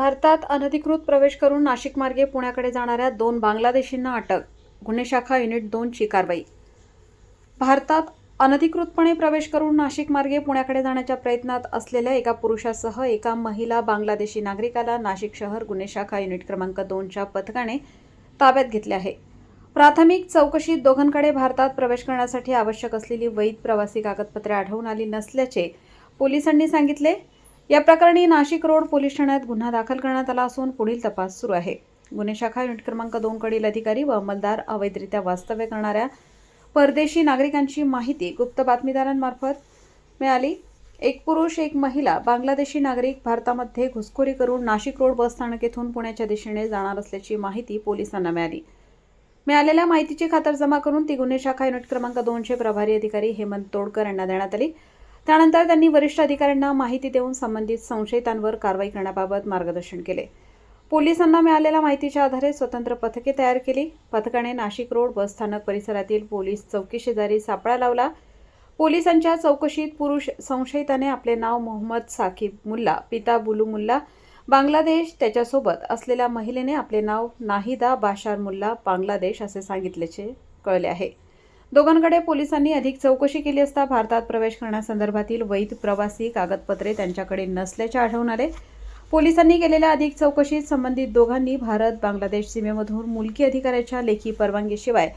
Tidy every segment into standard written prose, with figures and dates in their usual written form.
भारतात अनधिकृत प्रवेश करून नाशिक मार्गे पुण्याकडे जाणाऱ्या 2 बांगलादेशींना अटक. गुन्हे शाखा युनिट 2 ची कारवाई. भारतात अनधिकृतपणे प्रवेश करून नाशिक मार्गे पुण्याकडे जाण्याच्या प्रयत्नात असलेल्या एका पुरुषासह एका महिला बांगलादेशी नागरिकाला नाशिक शहर गुन्हे शाखा युनिट क्रमांक 2 च्या पथकाने ताब्यात घेतले आहे. प्राथमिक चौकशीत दोघांकडे भारतात प्रवेश करण्यासाठी आवश्यक असलेली वैध प्रवासी कागदपत्रे आढळून आली नसल्याचे पोलिसांनी सांगितले. या प्रकरणी नाशिक रोड पोलीस ठाण्यात गुन्हा दाखल करण्यात आला असून पुढील तपास सुरू आहे. गुन्हे शाखा युनिट क्रमांक 2 कडील अधिकारी व अंमलदार अवैधरित्या वास्तव्य करणाऱ्या परदेशी नागरिकांची माहिती गुप्त बातमीदारांमार्फत मिळाली. एक पुरुष एक महिला बांगलादेशी नागरिक भारतामध्ये घुसखोरी करून नाशिक रोड बस स्थानक येथून पुण्याच्या दिशेने जाणार असल्याची माहिती पोलिसांना मिळाली. मिळालेल्या माहितीची खातरजमा करून ती गुन्हे शाखा युनिट क्रमांक 2 चे प्रभारी अधिकारी हेमंत तोडकर यांना देण्यात आली. त्यानंतर त्यांनी वरिष्ठ अधिकाऱ्यांना माहिती देऊन संबंधित संशयितांवर कारवाई करण्याबाबत मार्गदर्शन केले. पोलिसांना मिळालेल्या माहितीच्या आधारे स्वतंत्र पथके तयार केली. पथकाने नाशिक रोड बस स्थानक परिसरातील पोलीस चौकी शेजारी सापळा लावला. पोलिसांच्या चौकशीत पुरुष संशयिताने आपले नाव मोहम्मद साकिब मुल्ला पिता बुलू मुल्ला बांगलादेश, त्याच्यासोबत असलेल्या महिलेने आपले नाव नाहिदा बाशार मुल्ला बांगलादेश असे सांगितल्याचे कळले आहे. दोघांकडे पोलिसांनी अधिक चौकशी केली असता भारतात प्रवेश करण्यासंदर्भातील वैध प्रवासी कागदपत्रे त्यांच्याकडे नसल्याचे आढळून आले. पोलिसांनी केलेल्या अधिक चौकशीत संबंधित दोघांनी भारत बांगलादेश सीमेमधून मुलकी अधिकाऱ्याच्या लेखी परवानगीशिवाय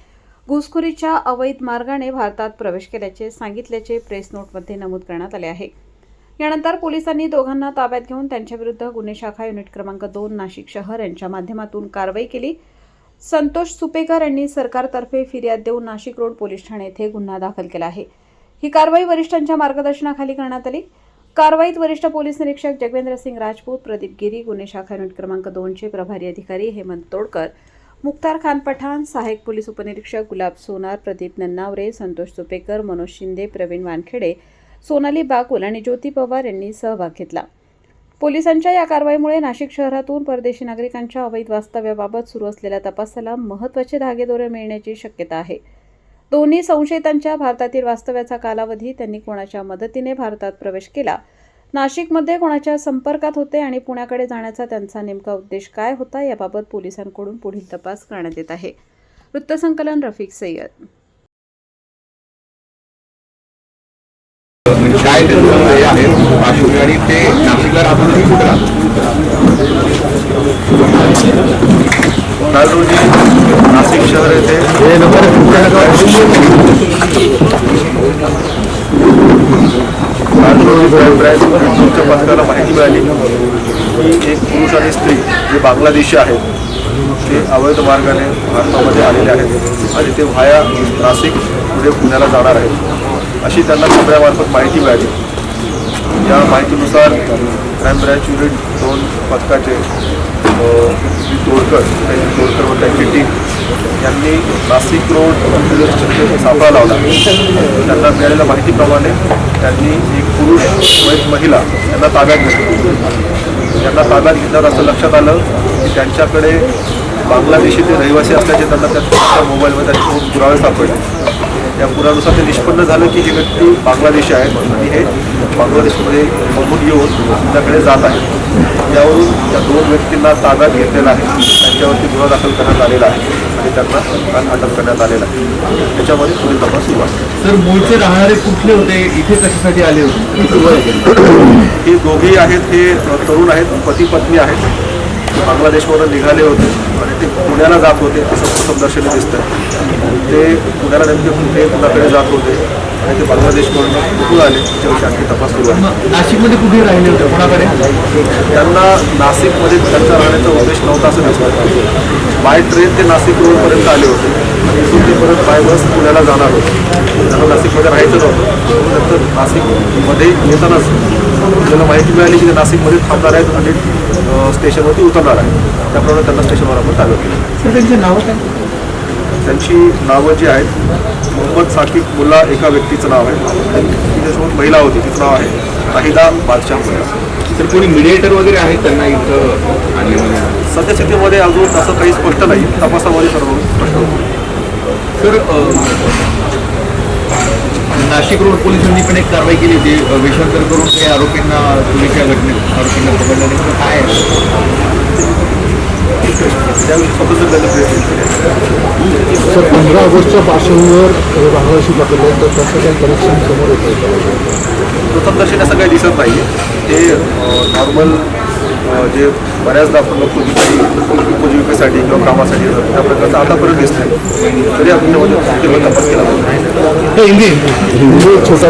घुसखोरीच्या अवैध मार्गाने भारतात प्रवेश केल्याचे सांगितल्याचे प्रेस नोटमध्ये नमूद करण्यात आले आहे. यानंतर पोलिसांनी दोघांना ताब्यात घेऊन त्यांच्याविरुद्ध गुन्हे शाखा युनिट क्रमांक 2 नाशिक शहर यांच्या माध्यमातून कारवाई केली. संतोष सुपेकर यांनी सरकारतर्फे फिर्याद देऊन नाशिक रोड पोलीस ठाणे येथे गुन्हा दाखल केला आहे. ही कारवाई वरिष्ठांच्या मार्गदर्शनाखाली करण्यात आली. कारवाईत वरिष्ठ पोलीस निरीक्षक जगवेंद्र सिंग राजपूत, प्रदीप गिरी, गुन्हे शाखा युनिट क्रमांक 2 चे प्रभारी अधिकारी हेमंत तोडकर, मुख्तार खान पठाण, सहाय्यक पोलीस उपनिरीक्षक गुलाब सोनार, प्रदीप नन्नावरे, संतोष सुपेकर, मनोज शिंदे, प्रवीण वानखेडे, सोनाली बाकुल आणि ज्योती पवार यांनी सहभाग घेतला. पोलिसांच्या या कारवाईमुळे नाशिक शहरातून परदेशी नागरिकांच्या अवैध वास्तव्याबाबत सुरू असलेल्या तपासाला महत्त्वाचे धागेदोरे मिळण्याची शक्यता आहे. दोन्ही संशयितांच्या भारतातील वास्तव्याचा कालावधी, त्यांनी कोणाच्या मदतीने भारतात प्रवेश केला, नाशिकमध्ये कोणाच्या संपर्कात होते आणि पुण्याकडे जाण्याचा त्यांचा नेमका उद्देश काय होता याबाबत पोलिसांकडून पुढील तपास करण्यात येत आहे. वृत्तसंकलन रफिक सय्यद. काय हे आहे आणि ते नाशिकला राहून कुठे काल रोजी नाशिक शहर येथे तुमच्या पथकाला माहिती मिळाली की एक पुरुष आणि स्त्री जे बांगलादेशी आहेत ते अवैध मार्गाने भारतामध्ये आलेले आहेत आणि ते व्हाया नाशिक पुढे पुण्याला जाणार आहेत अशी त्यांना खबऱ्यामार्फत माहिती मिळाली. या माहितीनुसार क्राईम ब्रँच युनिट 2 पथकाचे तोडकर व त्यांची टीम यांनी नाशिक रोड सापळा लावला. त्यांना मिळालेल्या माहितीप्रमाणे त्यांनी एक पुरुष व एक महिला यांना ताब्यात घेतली. यांना ताब्यात घेतल्यावर असं लक्षात आलं की त्यांच्याकडे बांगलादेशी ते रहिवासी असल्याचे त्यांना त्यांच्या मोबाईलमध्ये त्यांचे पुरावे सापडले. या पुरानुसार ते निष्पन्न झालं की ही व्यक्ती बांगलादेशी आहे आणि हे बांगलादेशमध्ये बघून येऊन त्यांच्याकडे जात आहे. यावरून त्या 2 व्यक्तींना ताब्यात घेतलेला आहे. त्यांच्यावरती गुन्हा दाखल करण्यात आलेला आहे आणि त्यांना अटक करण्यात आलेला आहे. त्याच्यामध्ये पुढील तपास सुरू आहे. सर, मूळचे राहणारे कुठले होते, इथे कशासाठी आले होते? हे दोघेही आहेत, हे तरुण आहेत, पती पत्नी आहेत. बांगलादेशवरून निघाले होते आणि ते पुण्याला जात होते. ते समदर्शनी दिसतं. ते पुण्याला नेमके कुठे पुण्याकडे जात होते आणि ते बांगलादेशवरून कुठून आले त्याच्याविषयी आणखी तपास सुरू आहे. नाशिकमध्ये कुठे राहिले होते, कोणाकडे? त्यांना नाशिकमध्ये त्यांचा राहण्याचा उद्देश नव्हता असं दिसतं. बाय ट्रेन ते नाशिक रोडपर्यंत आले होते आणि इथून ते परत बाय बस पुण्याला जाणार होते. त्यांना नाशिकमध्ये राहायचं नव्हतं. नंतर नाशिकमध्ये येतानाच त्यांना माहिती मिळाली की ते नाशिकमध्ये थांबणार आहेत आणि स्टेशनवरती उतरणार आहे. त्याप्रमाणे त्यांना स्टेशनवर आपण ताब्यात केलं. सर, त्यांची नावं काय? त्यांची नावं जी आहेत, मोहम्मद साकिब मुल्ला एका व्यक्तीचं नाव आहे आणि तिच्यासोबत महिला होती, तिचं नाव आहे नाहिदा बादशाह मुल्ला. तर कोणी मीडिएटर वगैरे आहेत त्यांना इथं आणि सद्यस्थितीमध्ये अजून असं काही स्पष्ट नाही. तपासामध्ये सर्व स्पष्ट होतं. सर, नाशिक रोड पोलिसांनी पण एक कारवाई केली होती वेषांतर करून काही आरोपींना चोरीच्या घटनेत आरोपींना पकडलं नेमकं काय आहे? त्यावेळी स्वतंत्र त्यांनी प्रेस केली. सर 15 ऑगस्टच्या पार्श्वभूमीवर बांगलादेशी पकडले तर त्याचं काही कनेक्शन समोर येतं. प्रथमदर्शनी असं काही दिसत नाही. हे नॉर्मल जे बऱ्याचदा आपण बघतो की काही उपजीविकेसाठी किंवा कामासाठी येतात, त्या प्रकारचं आतापर्यंत दिसत नाही. तरी आपण त्यामध्ये तपास केला पाहिजे. हिंदी छोटा